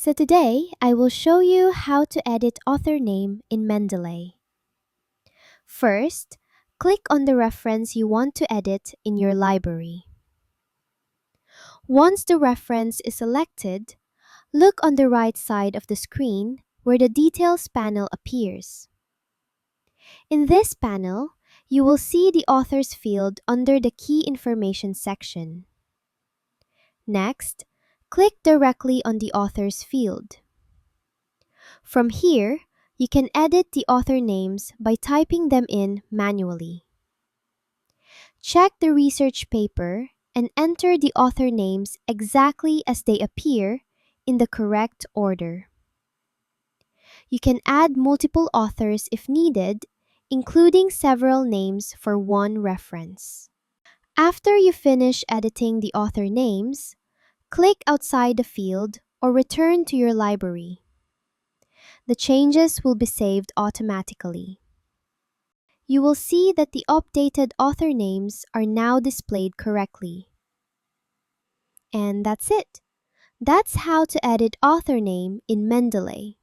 So today, I will show you how to edit author name in Mendeley. First, click on the reference you want to edit in your library. Once the reference is selected, look on the right side of the screen where the Details panel appears. In this panel, you will see the author's field under the Key Information section. Next, click directly on the author's field. From here, you can edit the author names by typing them in manually. Check the research paper and enter the author names exactly as they appear in the correct order. You can add multiple authors if needed, including several names for one reference. After you finish editing the author names, click outside the field or return to your library. The changes will be saved automatically. You will see that the updated author names are now displayed correctly. And that's it. That's how to edit author name in Mendeley.